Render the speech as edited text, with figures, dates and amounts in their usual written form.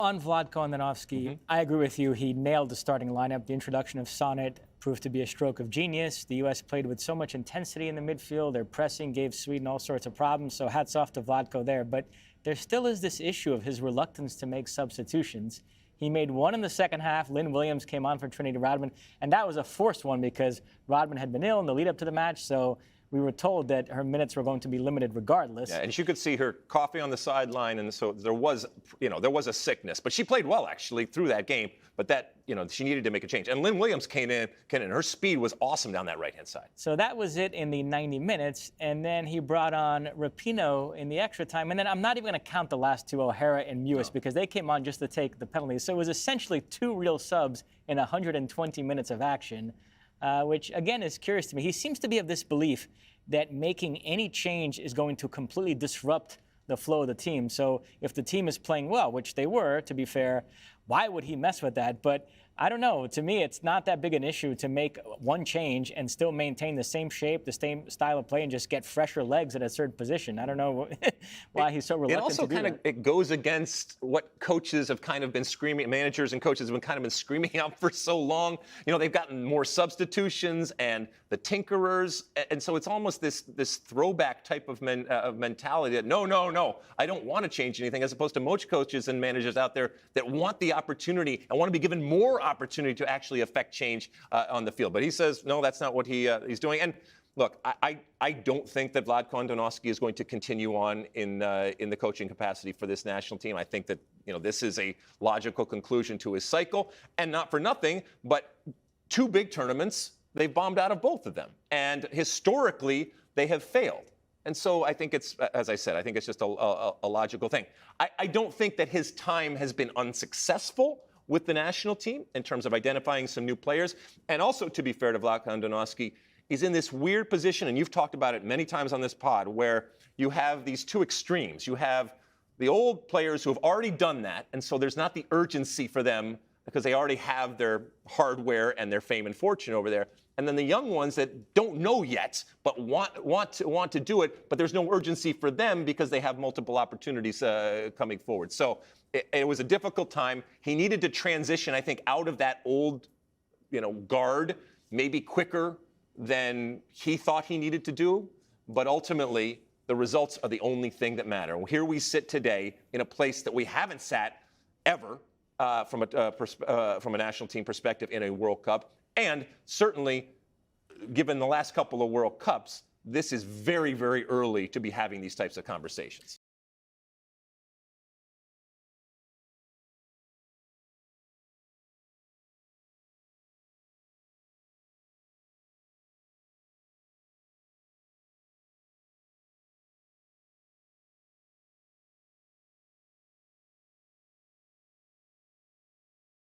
On Vlatko Andonovski, I agree with you. He nailed the starting lineup. The introduction of Sonnet proved to be a stroke of genius. The U.S. played with so much intensity in the midfield. Their pressing gave Sweden all sorts of problems, so hats off to Vlatko there. But there still is this issue of his reluctance to make substitutions. He made one in the second half. Lynn Williams came on for Trinity Rodman, and that was a forced one because Rodman had been ill in the lead-up to the match, so we were told that her minutes were going to be limited regardless. Yeah, and you could see her coughing on the sideline, and so there was a sickness. But she played well, actually, through that game. But that, she needed to make a change. And Lynn Williams came in, and her speed was awesome down that right-hand side. So that was it in the 90 minutes, and then he brought on Rapinoe in the extra time. And then I'm not even going to count the last two, O'Hara and Mewis, because they came on just to take the penalties. So it was essentially two real subs in 120 minutes of action. Which, again, is curious to me. He seems to be of this belief that making any change is going to completely disrupt the flow of the team. So if the team is playing well, which they were, to be fair, why would he mess with that? But I don't know. To me, it's not that big an issue to make one change and still maintain the same shape, the same style of play, and just get fresher legs at a certain position. I don't know why he's so reluctant to do that. It goes against what coaches have kind of been screaming, managers and coaches have been screaming out for so long. They've gotten more substitutions and the tinkerers, and so it's almost this throwback type of mentality that no, I don't want to change anything, as opposed to most coaches and managers out there that want the opportunity and want to be given more opportunity to actually affect change on the field. But he says, no, that's not what he's doing. And look, I don't think that Vlatko Andonovski is going to continue on in the coaching capacity for this national team. I think that this is a logical conclusion to his cycle, and not for nothing, but two big tournaments, they've bombed out of both of them, and historically they have failed. And so I think it's, as I said, I think it's just a logical thing. I don't think that his time has been unsuccessful with the national team in terms of identifying some new players. And also, to be fair to Vlatko Andonovski, he's in this weird position, and you've talked about it many times on this pod, where you have these two extremes. You have the old players who have already done that, and so there's not the urgency for them because they already have their hardware and their fame and fortune over there. And then the young ones that don't know yet, but want to do it, but there's no urgency for them because they have multiple opportunities coming forward. So it was a difficult time. He needed to transition, I think, out of that old, guard, maybe quicker than he thought he needed to do. But ultimately, the results are the only thing that matter. Here we sit today in a place that we haven't sat ever from a national team perspective in a World Cup. And certainly, given the last couple of World Cups, this is very, very early to be having these types of conversations.